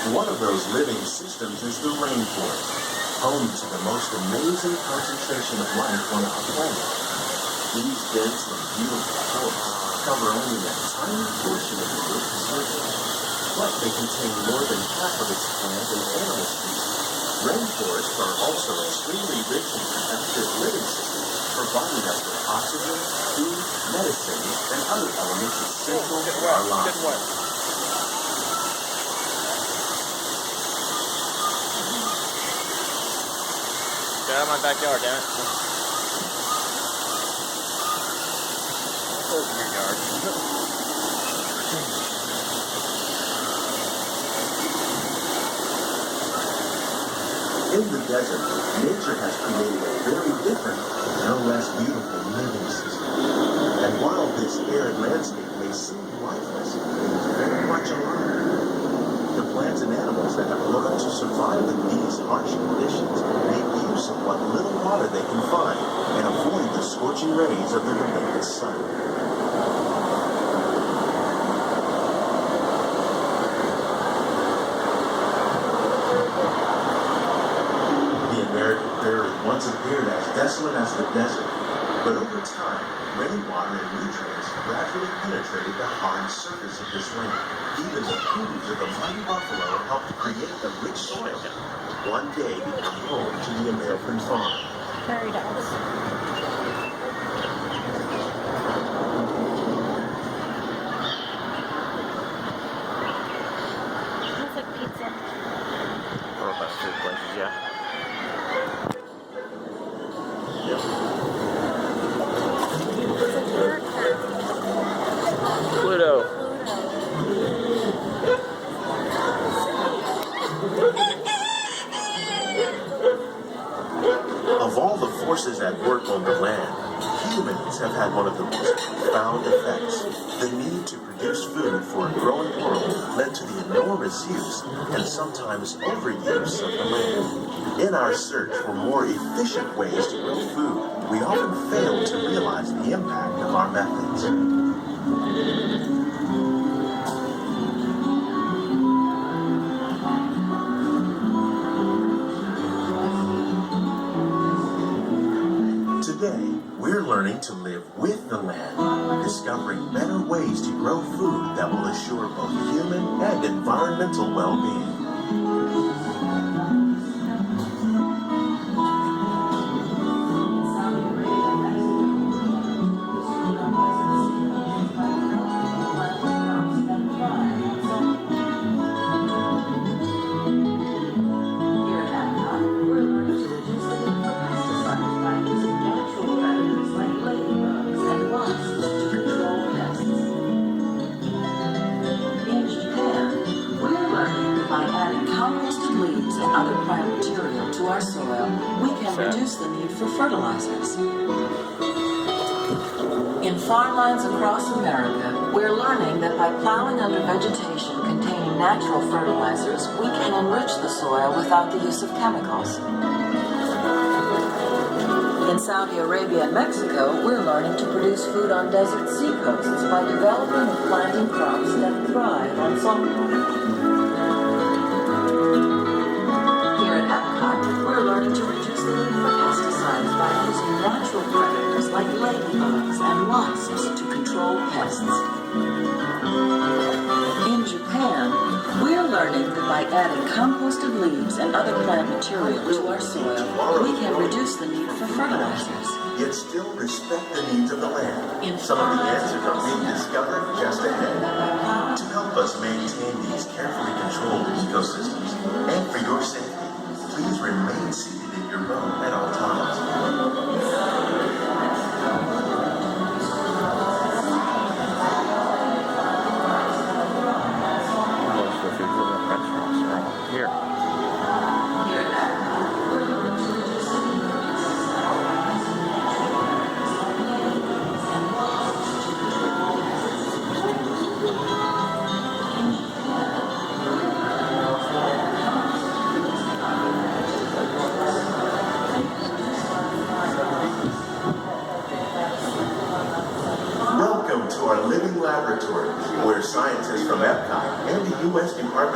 One of those living systems is the rainforest, home to the most amazing concentration of life on our planet. These dense and beautiful forests cover only a tiny portion of the Earth's surface, but they contain more than half of its plant and animal species. Rainforests are also extremely rich in productive living systems, providing us with oxygen, food, medicine, and other elements essential for our lives. Get out of my backyard, damn it. Close your yard. In the desert, nature has created a very different, no less beautiful living system. And while this arid landscape may seem lifeless, it is very much alive. The plants and animals that have learned to survive in these harsh conditions make use of what little water they can find and avoid the scorching rays of the relentless sun. The American prairie once appeared as desolate as the desert, but over time, rainwater and nutrients gradually penetrated the hard surface of this land. Even the hooves of the mighty buffalo helped create the rich soil. One day become home to the American farm. Prairie dogs. Looks like pizza. Or about food places, yeah. It's a bird house. Pluto. Of all the forces at work on the land, humans have had one of the most profound effects. The need to produce food for a growing world led to the enormous use and sometimes overuse of the land. In our search for more efficient ways to grow food, we often fail to realize the impact of our methods. Today, we're learning to live with the land, discovering better ways to grow food that will assure both human and environmental well-being. Reduce the need for fertilizers. In farmlands across America, we're learning that by plowing under vegetation containing natural fertilizers, we can enrich the soil without the use of chemicals. In Saudi Arabia and Mexico, we're learning to produce food on desert seacoasts by developing and planting crops that thrive on saltwater. Here at Epcot, we're learning to reduce the need for pesticides by using natural predators like ladybugs and wasps to control pests. In Japan, we're learning that by adding composted leaves and other plant material to our soil, we can reduce the need for fertilizers. Yet still respect the needs of the land. Some of the answers are being discovered just ahead. To help us maintain these carefully controlled ecosystems, and for your safety, please remain seated in your boat at all times. Here.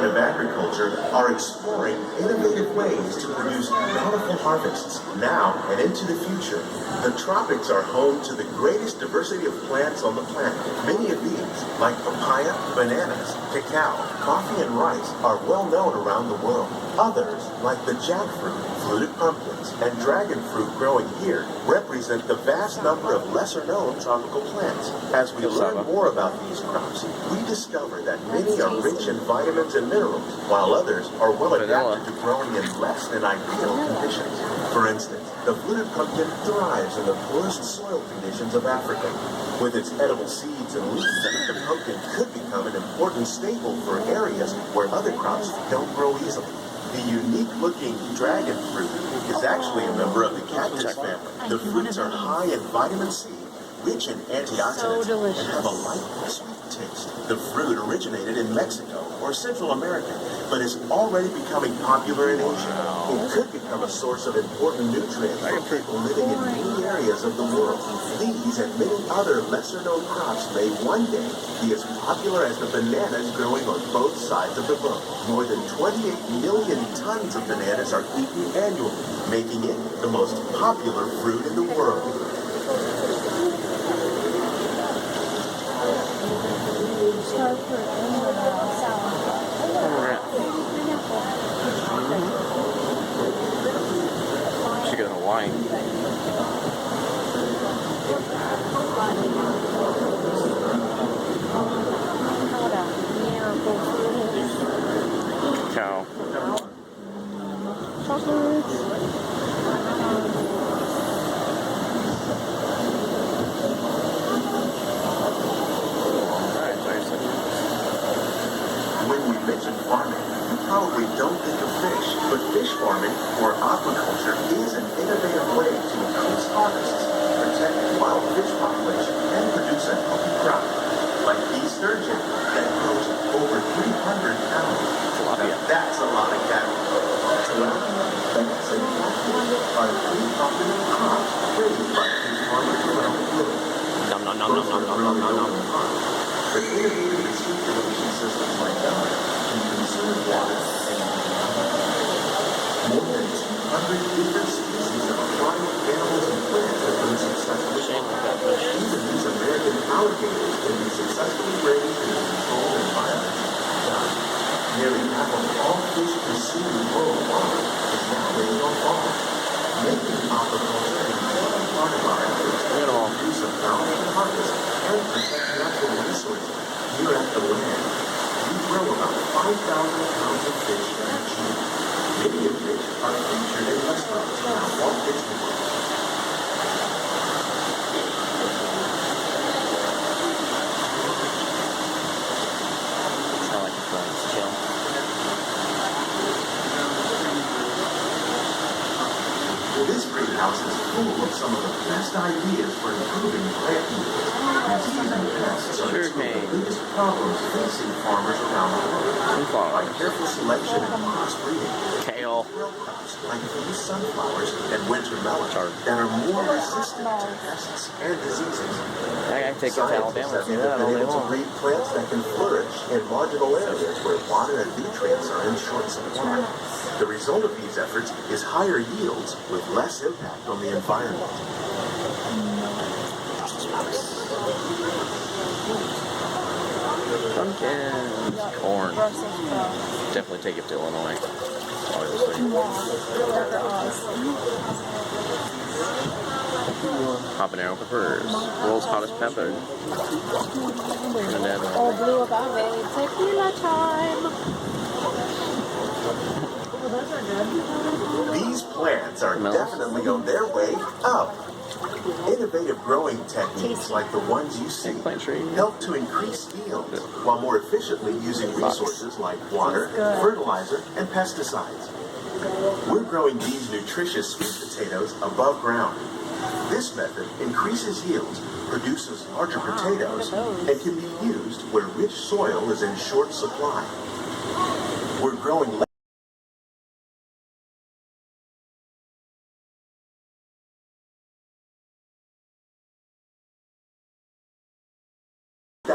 Department of Agriculture are exploring innovative ways to produce bountiful harvests now and into the future. The tropics are home to the greatest diversity of plants on the planet. Many of these, like papaya, bananas, cacao, coffee, and rice, are well known around the world. Others, like the jackfruit, fluted pumpkins, and dragon fruit growing here, represent the vast number of lesser-known tropical plants. As we learn more about these crops, we discover that many are rich in vitamins and minerals, while others are well adapted to growing in less than ideal conditions. For instance, the fluted pumpkin thrives in the poorest soil conditions of Africa. With its edible seeds and leaves, the pumpkin could become an important staple for areas where other crops don't grow easily. The unique-looking dragon fruit is actually a member of the cactus family. The fruits are high in vitamin C, rich in antioxidants, and have a light, sweet taste. The fruit originated in Mexico or Central America, but is already becoming popular in Asia. It could become a source of important nutrients for people living in many areas of the world. These and many other lesser-known crops may one day be as popular as the bananas growing on both sides of the boat. More than 28 million tons of bananas are eaten annually, making it the most popular fruit in the world. Should get a wine. Cow. When we mention farming, you probably don't think of fish, but fish farming or aquaculture is an innovative way to increase harvests, protect wild fish population, and produce a healthy crop, like bee sturgeon that grows over 300 pounds. Now, that's a lot of cattle. Tilapia, bass, and catfish are three popular crops raised by fish farmers around the globe. Nom nom nom nom nom nom nom nom nom. But innovative recirculation systems like that can conserve water and more than 200 different species of aquatic animals and plants have been successfully farmed. Even these American alligators can be successfully raised in a controlled environment. Nearly half of all fish consumed worldwide is now raised on farms. Making aquaculture an important part of our efforts to produce a balanced harvest and protect natural resources. Here at the land, we grow about 5,000 pounds of fish each year. Many of which are featured in restaurants around Walt Disney World. I like the friends, chill. This greenhouse is full of some of the best ideas for improving plant yields. Disease and pests are two of the biggest problems facing farmers around the world. By careful selection and crossbreeding, Kale. grow crops like these sunflowers and winter melons that are more resistant to pests and diseases. I take it to Alabama and see Scientists that have all been day able to long. breed plants that can flourish in marginal areas where water and nutrients are in short supply. The result of these efforts is higher yields with less impact on the environment. Pumpkins. Corn. Definitely take it to Illinois. Obviously. Habanero peppers. World's hottest pepper. Trinidad. Oh, blue agave. Tequila time. These plants are definitely on their way up. Innovative growing techniques like the ones you see help to increase yields while more efficiently using resources like water, fertilizer, and pesticides. We're growing these nutritious sweet potatoes above ground. This method increases yields, produces larger potatoes, and can be used where rich soil is in short supply. We're growing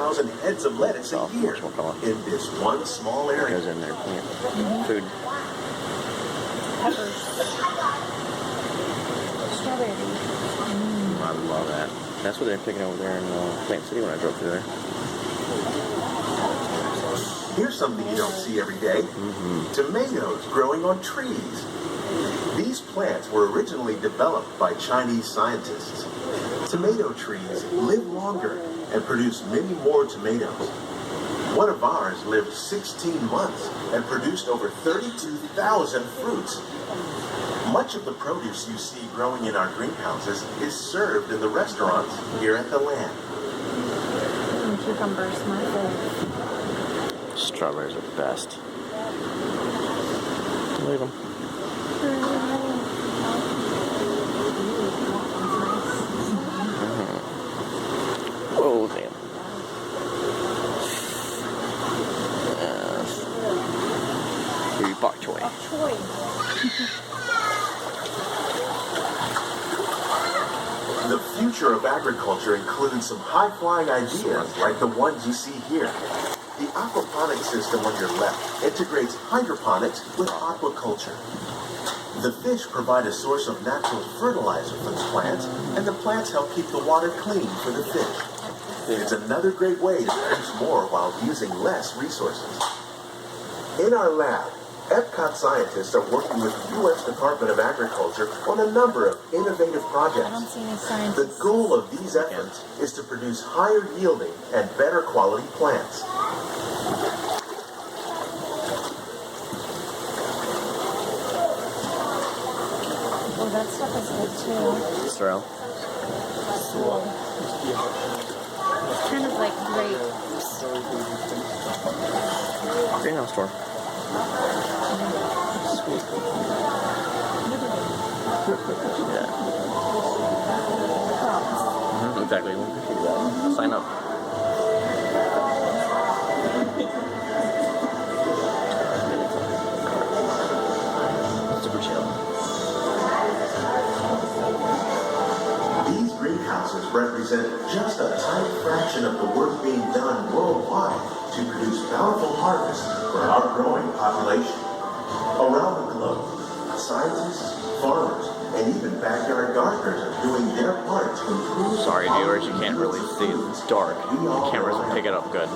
2,000 heads of lettuce a year in this one small area. Goes in there. Yeah. Food. Peppers. Strawberry. I love that. That's what they're picking over there in Plant City when I drove through there. Here's something you don't see every day. Tomatoes growing on trees. These plants were originally developed by Chinese scientists. Tomato trees live longer and produce many more tomatoes. One of ours lived 16 months and produced over 32,000 fruits. Much of the produce you see growing in our greenhouses is served in the restaurants here at the land. And cucumbers, my favorite. Strawberries are the best. Leave them. Oh, damn. Bok choy. The future of agriculture includes some high-flying ideas like the ones you see here. The aquaponics system on your left integrates hydroponics with aquaculture. The fish provide a source of natural fertilizer for the plants, and the plants help keep the water clean for the fish. It's another great way to produce more while using less resources. In our lab, Epcot scientists are working with the U.S. Department of Agriculture on a number of innovative projects. I don't see any scientists. The goal of these efforts is to produce higher yielding and better quality plants. Oh, that stuff is good too. Sorrel. It's kind of like grapes. Greenhouse store. Sweet. Yeah. Exactly. Sign up. Super chill. These greenhouses represent just a tiny fraction of the work being done worldwide to produce bountiful harvests for our growing population. Around the globe, scientists, farmers, and even backyard gardeners are doing their part to improve. Sorry, viewers, you can't really see. It's dark. The cameras will pick it up good.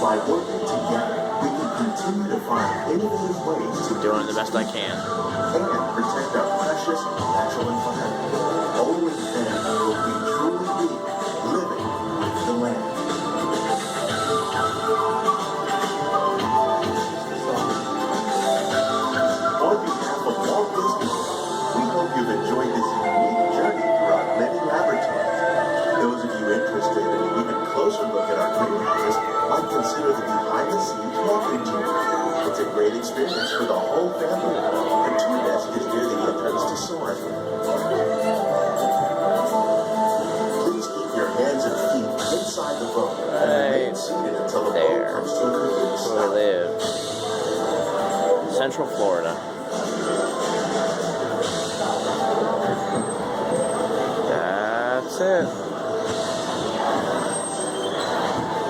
By working together, we can continue to find innovative ways to Doing it the best I can. and protect our precious natural environment. Only then will we truly be living with the land. On behalf of Walt Disney World, we hope you've enjoyed this unique journey through our living laboratories. Those of you interested in an even closer look at our greenhouses might consider the behind-the-scenes walking tour. It's a great experience for the whole family. The tour desk is near the entrance to Soarin'. Please keep your hands and feet inside the boat and remain seated until the boat comes to a complete Where we stop. live. Central Florida. That's it.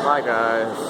Bye, guys.